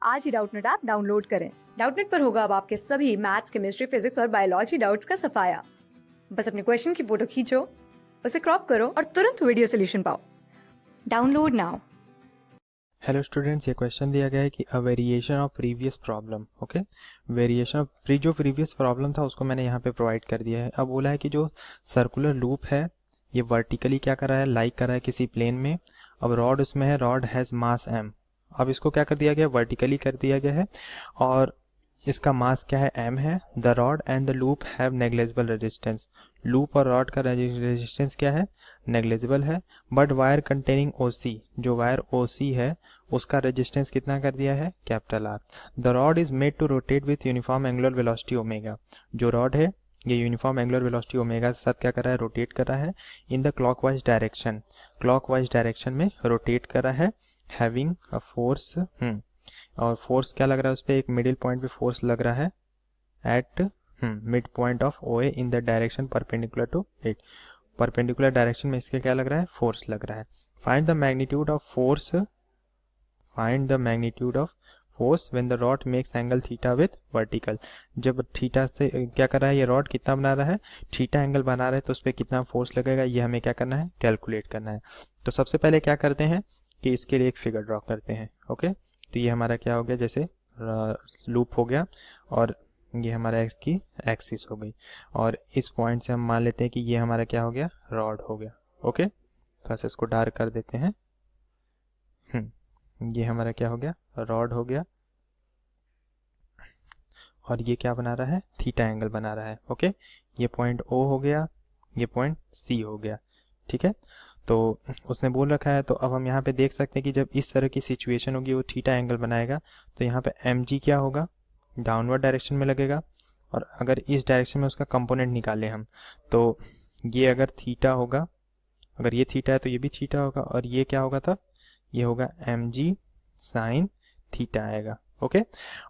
आज ही Doubtnut app download करें। Doubtnut पर होगा अब आपके सभी मैथ्स, केमिस्ट्री, फिजिक्स और बायोलॉजी डाउट्स का सफाया। बस अपने क्वेश्चन की फोटो खींचो, उसे क्रॉप करो और तुरंत वीडियो सोल्यूशन पाओ। Download now. हेलो स्टूडेंट्स, ये क्वेश्चन दिया गया है कि a variation of previous problem. Okay, variation of जो प्रीवियस प्रॉब्लम था उसको मैंने यहाँ पे प्रोवाइड कर दिया है। अब बोला है कि जो सर्कुलर लूप है ये वर्टिकली क्या कर रहा है, लाइक कर रहा है किसी प्लेन में। अब रॉड उसमें है, रॉड हैज़ मास m। अब इसको क्या कर दिया गया, वर्टिकली कर दिया गया है और इसका मास क्या है, m है। The rod and the loop have negligible resistance. Loop और रॉड का रेजिस्टेंस क्या है, नेग्लेजिबल है। बट वायर कंटेनिंग OC, जो वायर OC है उसका रेजिस्टेंस कितना कर दिया है, capital R। The rod is made to rotate with uniform angular velocity omega. जो रॉड है ये यूनिफॉर्म एंगुलर वेलोसिटी ओमेगा के साथ क्या कर रहा है, रोटेट कर रहा है in the clockwise direction. Clockwise direction में रोटेट कर रहा है, हैविंग अ फोर्स। और फोर्स क्या लग रहा है उस पर, एक मिडिल पॉइंट पे फोर्स लग रहा है at mid point of OA in the direction perpendicular to it. Perpendicular direction में इसके क्या लग रहा है, फोर्स लग रहा है। Find the magnitude of force, find the magnitude of force when the rod makes angle theta with vertical. जब थीटा से क्या कर रहा है, ये रॉड कितना बना रहा है, थीटा एंगल बना रहा है, तो उस पर कितना फोर्स लगेगा ये हमें क्या करना है, कैलकुलेट करना है। तो सबसे पहले क्या करते हैं कि इसके लिए एक फिगर ड्रॉ करते हैं। ओके, तो ये हमारा क्या हो गया, जैसे लूप हो गया और ये हमारा एक्स की एक्सिस हो गई और इस पॉइंट से हम मान लेते हैं कि ये हमारा क्या हो गया, रॉड हो गया। ओके, तो ऐसे इसको डार्क कर देते हैं। ये हमारा क्या हो गया, रॉड हो गया और ये क्या बना रहा है, थीटा एंगल बना रहा है। ओके, ये पॉइंट O हो गया, ये पॉइंट C हो गया। ठीक है, तो उसने बोल रखा है, तो अब हम यहाँ पे देख सकते हैं कि जब इस तरह की सिचुएशन होगी वो थीटा एंगल बनाएगा, तो यहाँ पे mg क्या होगा, डाउनवर्ड डायरेक्शन में लगेगा। और अगर इस डायरेक्शन में उसका कंपोनेंट निकालें हम, तो ये अगर थीटा होगा, अगर ये थीटा है तो ये भी थीटा होगा और ये क्या होगा, तब ये होगा mg साइन थीटा आएगा। ओके,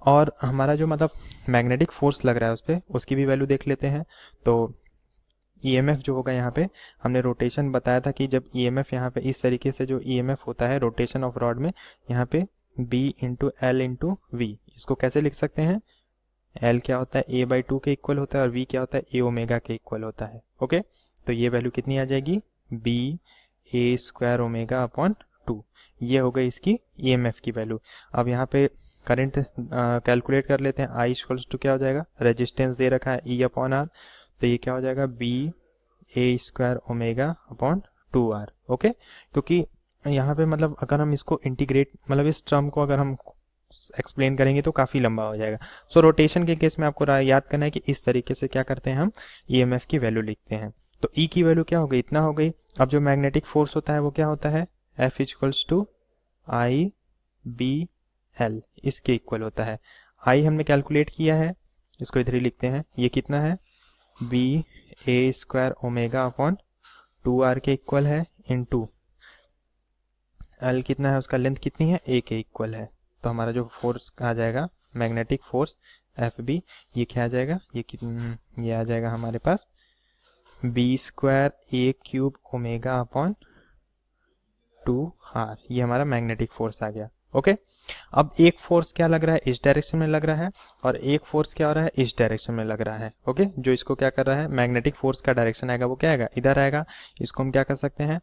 और हमारा जो मतलब मैग्नेटिक फोर्स लग रहा है उस पर, उसकी भी वैल्यू देख लेते हैं। तो EMF जो होगा, यहाँ पे हमने रोटेशन बताया था कि जब EMF यहाँ पे इस तरीके से जो EMF होता है रोटेशन ऑफ रॉड में, यहाँ पे B into L into V, इसको कैसे लिख सकते हैं, L क्या होता है, A/2 के इक्वल होता है और V क्या होता है, A ओमेगा के इक्वल होता है। ओके, तो ये वैल्यू कितनी आ जाएगी, B A square omega upon 2। ये हो गई इसकी EMF की वैल्यू। अब यहाँ पे करंट कैलकुलेट कर लेते हैं। I इक्वल्स टू क्या हो जाएगा, रेजिस्टेंस दे रखा है E अपॉन R, तो ये क्या हो जाएगा, B A square omega upon 2R। Okay, क्योंकि यहाँ पे मतलब अगर हम इसको इंटीग्रेट, मतलब इस टर्म को अगर हम एक्सप्लेन करेंगे तो काफ़ी लंबा हो जाएगा। सो रोटेशन के केस में आपको याद करना है कि इस तरीके से क्या करते हैं, हम EMF की वैल्यू लिखते हैं। तो E की वैल्यू क्या हो गई, इतना हो गई। अब जो मैग्नेटिक फोर्स होता है वो क्या होता है, F इक्वल्स टू I/B/L, इसके इक्वल होता है। I हमने कैलकुलेट किया है, इसको इधर ही लिखते हैं। ये कितना है, B A square omega upon 2R के इक्वल है, इनटू L कितना है, उसका लेंथ कितनी है, A के इक्वल है। तो हमारा जो फोर्स आ जाएगा, मैग्नेटिक फोर्स FB, ये क्या आ जाएगा, ये आ जाएगा हमारे पास B square A cube omega upon 2R। ये हमारा मैग्नेटिक फोर्स आ गया। ओके, अब एक फोर्स क्या लग रहा है, इस डायरेक्शन में लग रहा है और एक फोर्स क्या हो रहा है, इस डायरेक्शन में लग रहा है। ओके, जो इसको क्या कर रहा है, मैग्नेटिक फोर्स का डायरेक्शन आएगा वो क्या आएगा, इधर आएगा। इसको हम क्या कर सकते हैं,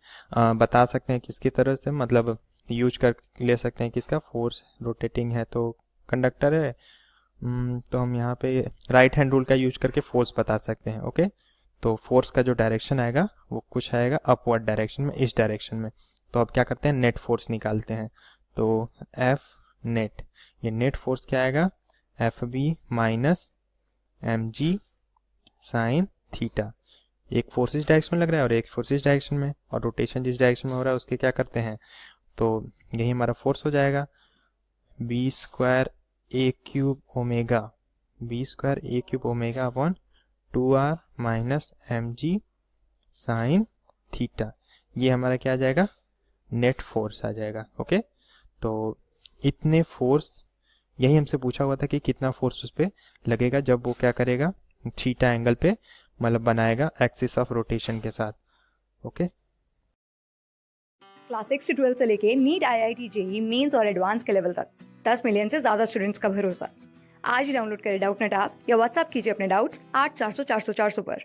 बता सकते हैं किसकी तरह से, मतलब यूज कर ले सकते हैं किसका, फोर्स रोटेटिंग है तो कंडक्टर है, तो हम यहाँ पे राइट हैंड रूल का यूज करके फोर्स बता सकते हैं। ओके, तो फोर्स का जो डायरेक्शन आएगा वो कुछ आएगा अपवर्ड डायरेक्शन में, इस डायरेक्शन में। तो अब क्या करते हैं, नेट फोर्स निकालते हैं। तो F नेट, ये नेट फोर्स क्या आएगा, FB minus mg sine theta. एक फोर्स इस डायरेक्शन में लग रहा है और एक फोर्स इस डायरेक्शन में, और रोटेशन जिस डायरेक्शन में हो रहा है उसके क्या करते हैं, तो यही हमारा फोर्स हो जाएगा, B square A cube omega, B square A cube omega upon 2R minus mg sine theta. ये हमारा क्या आ जाएगा, नेट फोर्स आ जाएगा। ओके, तो इतने फोर्स, यही हमसे पूछा हुआ था कि कितना फोर्स उस पर लगेगा जब वो क्या करेगा, थीटा एंगल पे मतलब बनाएगा एक्सिस ऑफ रोटेशन के साथ। ओके, क्लास 6 से 12 से लेके नीट, IIT, JEE मेंस और एडवांस के लेवल तक 10 मिलियन से ज़्यादा स्टूडेंट्स का भरोसा। आज ही डाउनलोड करें डाउटनेट ऐप या व्हाट्सएप कीजिए अपने डाउट्स 8400 400 400 पर।